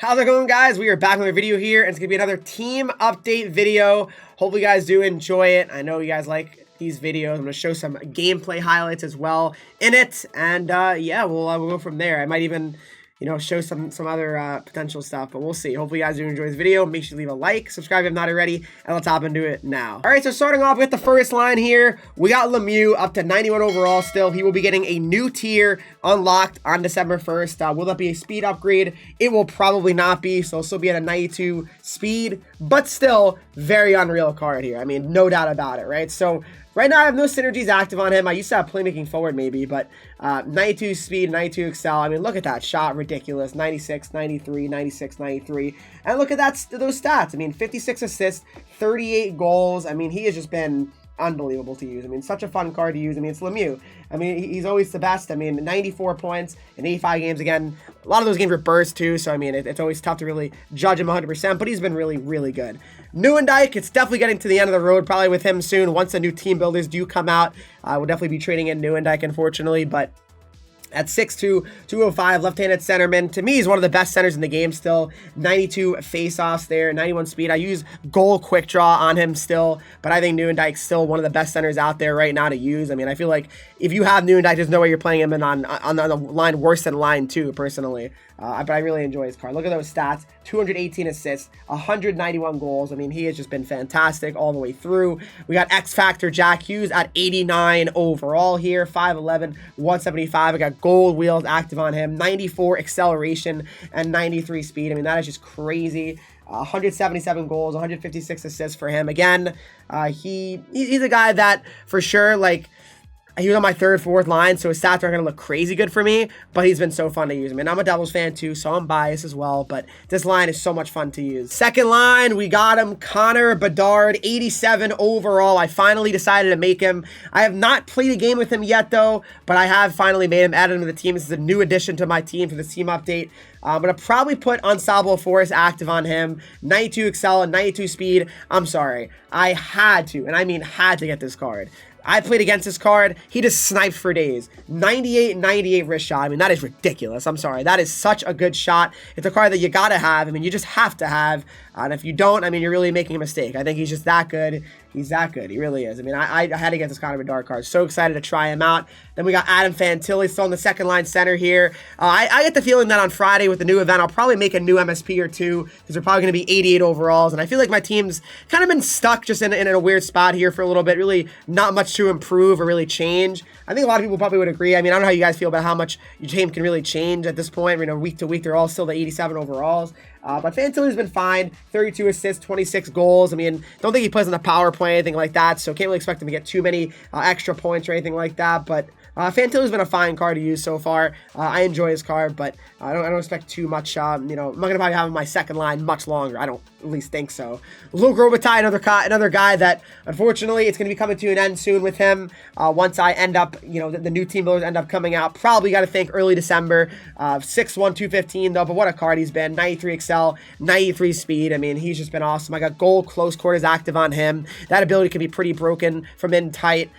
How's it going, guys? We are back with a video here, and it's gonna be another team update video. Hopefully you guys do enjoy it. I know you guys like these videos. I'm gonna show some gameplay highlights as well in it, and yeah, we'll go from there. I might even show some other potential stuff, but we'll see. Hopefully you guys do enjoy this video. Make sure you leave a like, subscribe if not already, and let's hop into it now. All right, so starting off with the first line here, we got Lemieux up to 91 overall still. He will be getting a new tier unlocked on December 1st. Will that be a speed upgrade? It will probably not be, so it'll still be at a 92 speed, but still very unreal card here. I mean, no doubt about it, right? So right now, I have no synergies active on him. I used to have playmaking forward maybe, but 92 speed, 92 excel. I mean, look at that shot. Ridiculous. 96, 93, 96, 93. And look at those stats. I mean, 56 assists, 38 goals. I mean, he has just been unbelievable to use. I mean, such a fun card to use. I mean, it's Lemieux. I mean, he's always the best. I mean, 94 points in 85 games. Again, a lot of those games were burst too, so I mean, it's always tough to really judge him 100%, but he's been really, really good. Nieuwendyk, it's definitely getting to the end of the road, probably with him soon. Once the new team builders do come out, we'll definitely be trading in Nieuwendyk, unfortunately, but at 6'2", 205, left-handed centerman. To me, he's one of the best centers in the game still. 92 face-offs there, 91 speed. I use goal quick draw on him still, but I think Nieuwendyk's still one of the best centers out there right now to use. I mean, I feel like if you have Nieuwendyk, there's no way you're playing him on the line worse than line 2, personally. But I really enjoy his card. Look at those stats. 218 assists, 191 goals. I mean, he has just been fantastic all the way through. We got X Factor Jack Hughes at 89 overall here. 5'11", 175. I got gold wheels active on him. 94 acceleration and 93 speed. I mean, that is just crazy. 177 goals, 156 assists for him. Again, he's a guy that for sure, like, he was on my third, fourth line, so his stats aren't going to look crazy good for me, but he's been so fun to use. I mean, I'm a Devils fan too, so I'm biased as well, but this line is so much fun to use. Second line, we got him, Connor Bedard, 87 overall. I finally decided to make him. I have not played a game with him yet, though, but I have finally made him, added him to the team. This is a new addition to my team for this team update. I'm going to probably put Unstoppable Force active on him. 92 excel and 92 speed. I'm sorry. I had to, and I mean had to get this card. I played against this card. He just sniped for days. 98 wrist shot. I mean, that is ridiculous. I'm sorry. That is such a good shot. It's a card that you got to have. I mean, you just have to have. And if you don't, I mean, you're really making a mistake. I think he's just that good. He's that good. He really is. I mean, I had to get this Connor Bedard card. So excited to try him out. Then we got Adam Fantilli still in the second line center here. I get the feeling that on Friday with the new event, I'll probably make a new MSP or two because they're probably going to be 88 overalls. And I feel like my team's kind of been stuck just in a weird spot here for a little bit. Really not much to improve or really change. I think a lot of people probably would agree. I mean, I don't know how you guys feel about how much your team can really change at this point. You know, week to week, they're all still the 87 overalls. But Fantilli's been fine. 32 assists, 26 goals. I mean, don't think he plays on the power play, anything like that, so can't really expect him to get too many extra points or anything like that. But Fantilli's been a fine card to use so far. I enjoy his card, but I don't expect too much. I'm not going to probably have him my second line much longer. I don't at least think so. Luke Robitaille, another guy that, unfortunately, it's going to be coming to an end soon with him. Once I end up, the new team builders end up coming out. Probably got to think early December. 6'1", 215, though, but what a card he's been. 93 excel, 93 speed. I mean, he's just been awesome. I got gold close quarters active on him. That ability can be pretty broken from in tight.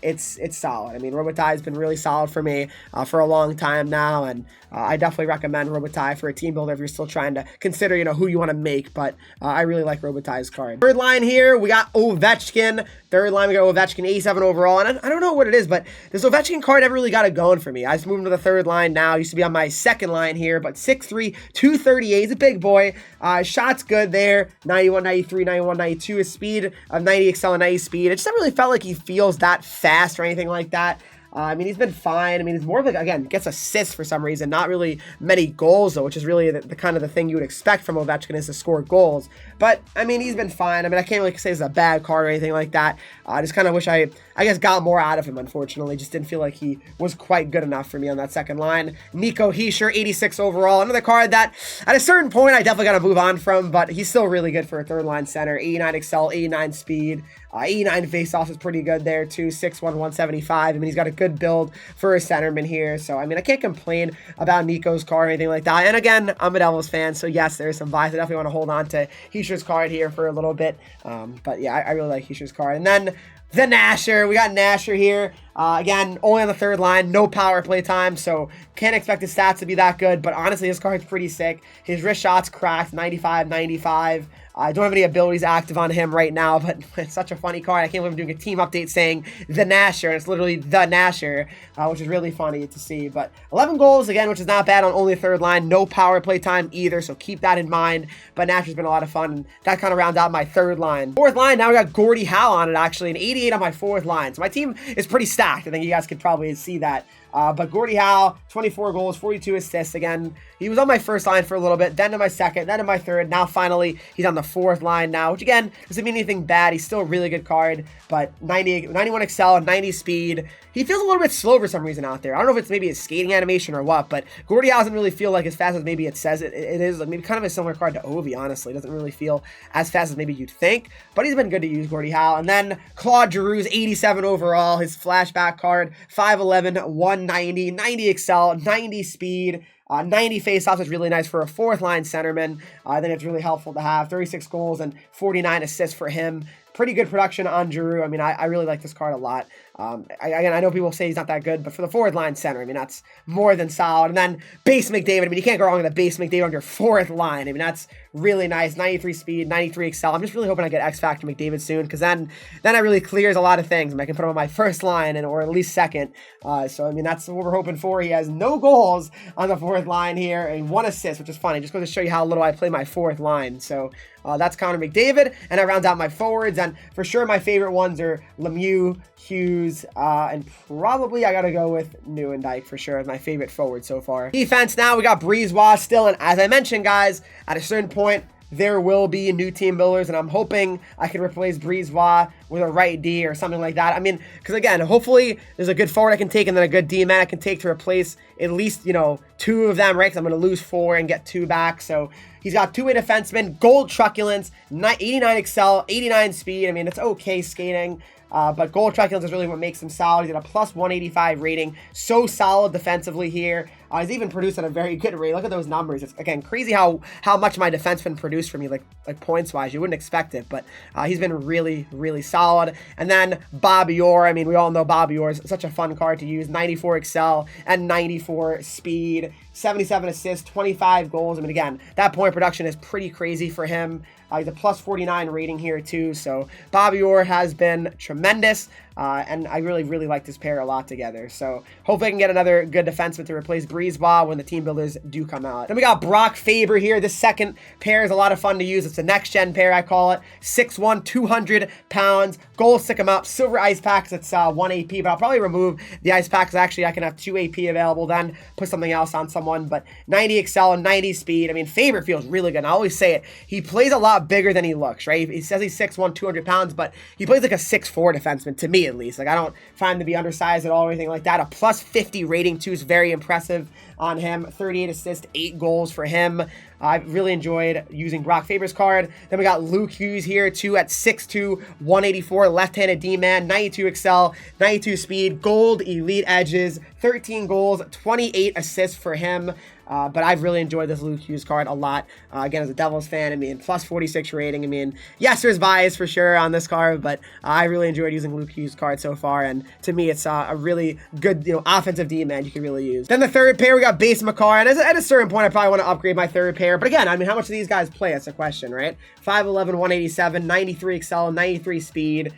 It's solid. I mean, Robitaille has been really solid for me for a long time now, and I definitely recommend Robitaille for a team builder if you're still trying to consider, who you want to make, but I really like Robitaille's card. Third line here, we got Ovechkin. Third line, we got Ovechkin, 87 overall, and I don't know what it is, but this Ovechkin card never really got it going for me. I just moved him to the third line now. Used to be on my second line here, but 6'3", 238. He's a big boy. Shot's good there. 91, 93, 91, 92. His speed of 90 excel and 90 speed. It just never really felt like he feels that fast or anything like that. I mean, he's been fine. I mean, he's more of like, again, gets assists for some reason, not really many goals, though, which is really the kind of the thing you would expect from Ovechkin is to score goals. But, I mean, he's been fine. I mean, I can't really say it's a bad card or anything like that. I just kind of wish I guess, got more out of him, unfortunately. Just didn't feel like he was quite good enough for me on that second line. Nico Hischier, 86 overall. Another card that, at a certain point, I definitely got to move on from, but he's still really good for a third line center. 89 excel, 89 speed. 89 face-offs is pretty good there, too. 6'1", 175. I mean, he's got a good build for a centerman here. So, I mean, I can't complain about Nico's card or anything like that. And again, I'm a Devils fan, so yes, there's some bias. I definitely want to hold on to Hischier's card here for a little bit. But yeah, I really like Hischier's card. And then the Nasher. We got Nasher here. Again, only on the third line, no power play time, so can't expect his stats to be that good, but honestly, his card's pretty sick. His wrist shot's cracked, 95, 95. I don't have any abilities active on him right now, but it's such a funny card. I can't believe I'm doing a team update saying the Nasher, and it's literally the Nasher, which is really funny to see. But 11 goals, again, which is not bad on only third line. No power play time either, so keep that in mind. But Nasher's been a lot of fun, and that kind of rounds out my third line. Fourth line, now we got Gordie Howe on it, actually, an 88 on my fourth line. So my team is pretty stacked. I think you guys could probably see that. But Gordie Howe, 24 goals, 42 assists. Again, he was on my first line for a little bit, then to my second, then to my third. Now, finally, he's on the fourth line now, which, again, doesn't mean anything bad. He's still a really good card, but 91 excel, 90 speed. He feels a little bit slow for some reason out there. I don't know if it's maybe his skating animation or what, but Gordie Howe doesn't really feel like as fast as maybe it says it is. Like maybe kind of a similar card to Ovi, honestly. It doesn't really feel as fast as maybe you'd think, but he's been good to use, Gordie Howe. And then Claude Giroux's 87 overall, his flashback card, 5'11", 190, 90 excel, 90 speed. 90 faceoffs is really nice for a fourth line centerman. I think it's really helpful to have 36 goals and 49 assists for him. Pretty good production on Giroux. I mean, I really like this card a lot. Again, I know people say he's not that good, but for the forward line center, I mean, that's more than solid. And then base McDavid. I mean, you can't go wrong with a base McDavid on your fourth line. I mean, that's really nice. 93 speed, 93 excel. I'm just really hoping I get X Factor McDavid soon, because then it really clears a lot of things. I can put him on my first line or at least second. So, I mean, that's what we're hoping for. He has no goals on the fourth line here and 1 assist, which is funny. Just goes to show you how little I play my fourth line. So, that's Connor McDavid, and I round out my forwards, and for sure my favorite ones are Lemieux, Hughes, and probably I gotta go with Nieuwendyk for sure as my favorite forward so far. Defense now, we got Brisebois still, and as I mentioned, guys, at a certain point, there will be new team builders, and I'm hoping I can replace Brisebois with a right D or something like that. I mean, because again, hopefully there's a good forward I can take and then a good D man I can take to replace at least, 2 of them, right? Because I'm going to lose 4 and get 2 back. So he's got 2-way defensemen, gold truculence, 89 excel, 89 speed. I mean, it's okay skating. But goal truculence is really what makes him solid. He's got a plus 185 rating. So solid defensively here. He's even produced at a very good rate. Look at those numbers. It's, again, crazy how much my defenseman produced for me, like points-wise. You wouldn't expect it, but he's been really, really solid. And then Bobby Orr. I mean, we all know Bobby Orr is such a fun card to use. 94 excel and 94 speed. 77 assists, 25 goals. I mean, again, that point production is pretty crazy for him. He's a plus 49 rating here, too. So Bobby Orr has been tremendous. And I really, really like this pair a lot together. So hopefully I can get another good defenseman to replace Brisebois when the team builders do come out. Then we got Brock Faber here. This second pair is a lot of fun to use. It's a next-gen pair, I call it. 6'1", 200 pounds. Goal stick him up. Silver ice packs. It's 1 AP, but I'll probably remove the ice packs. Actually, I can have 2 AP available, then put something else on someone. But 90 excel and 90 speed. I mean, Faber feels really good. And I always say it. He plays a lot bigger than he looks, right? He says he's 6'1", 200 pounds, but he plays like a 6'4" defenseman to me, at least. Like, I don't find him to be undersized at all or anything like that. A plus 50 rating, too, is very impressive on him. 38 assists, 8 goals for him. I really enjoyed using Brock Faber's card. Then we got Luke Hughes here, too, at 6'2", 184, left-handed D-man, 92 excel, 92 speed, gold elite edges, 13 goals, 28 assists for him. But I've really enjoyed this Luke Hughes card a lot. Again, as a Devils fan, I mean, plus 46 rating. I mean, yes, there's bias for sure on this card, but I really enjoyed using Luke Hughes card so far. And to me, it's a really good, offensive D-man you can really use. Then the third pair, we got Base McCarr. And at a certain point, I probably want to upgrade my third pair. But again, I mean, how much do these guys play? That's the question, right? 5'11", 187, 93 excel, 93 speed.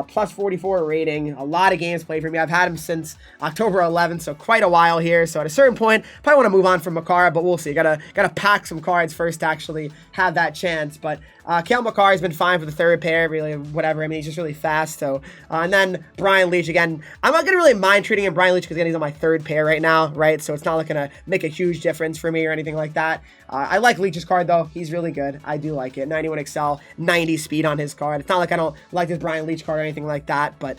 Plus 44 rating. A lot of games played for me. I've had him since October 11th, so quite a while here. So at a certain point, probably want to move on from Makar, but we'll see. Gotta pack some cards first to actually have that chance. But Cale Makar has been fine for the third pair, really, whatever. I mean, he's just really fast. So and then Brian Leetch again. I'm not gonna really mind treating him Brian Leetch because again he's on my third pair right now, right? So it's not like gonna make a huge difference for me or anything like that. I like Leetch's card though. He's really good. I do like it. 91 excel, 90 speed on his card. It's not like I don't like this Brian Leetch card or anything like that, but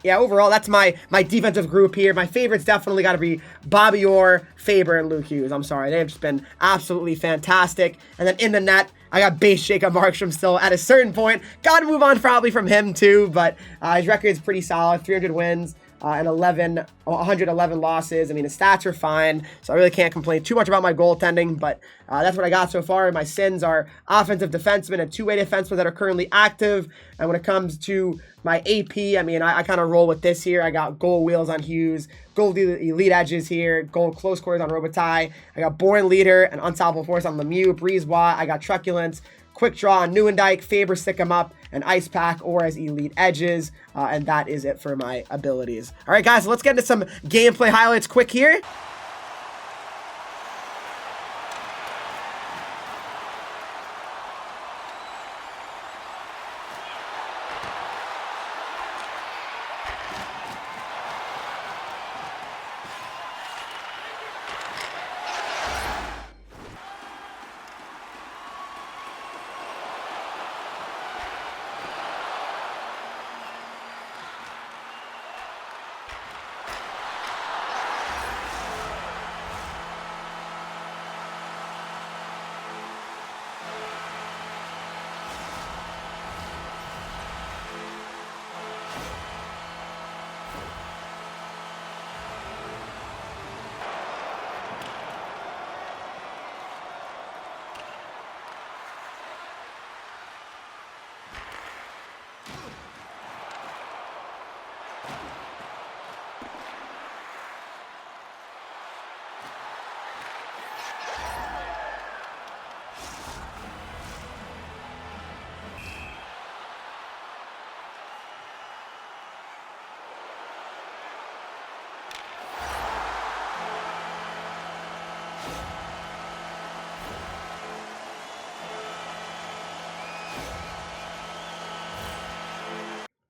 yeah, overall, that's my defensive group here. My favorites definitely got to be Bobby Orr, Faber, and Luke Hughes. I'm sorry. They've just been absolutely fantastic. And then in the net, I got base Jacob Markstrom still at a certain point. Got to move on probably from him too, but his record is pretty solid. 300 wins, and 111 losses. I mean, his stats are fine, so I really can't complain too much about my goaltending, but that's what I got so far. My sins are offensive defenseman and two-way defenseman that are currently active. And when it comes to my AP, I mean, I kind of roll with this here. I got goal wheels on Hughes, goal elite edges here, goal close quarters on Robitaille. I got born leader and unstoppable force on Lemieux, Brisebois. I got truculence, quick draw on Nieuwendyk, Faber stick him up, and ice pack or as elite edges. And that is it for my abilities. All right, guys, so let's get into some gameplay highlights quick here.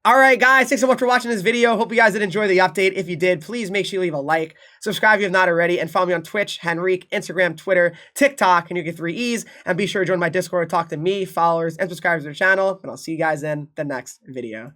All right, guys, thanks so much for watching this video. Hope you guys did enjoy the update. If you did, please make sure you leave a like, subscribe if you have not already, and follow me on Twitch, Henreek, Instagram, Twitter, TikTok, and you get 3 E's. And be sure to join my Discord to talk to me, followers, and subscribers to the channel. And I'll see you guys in the next video.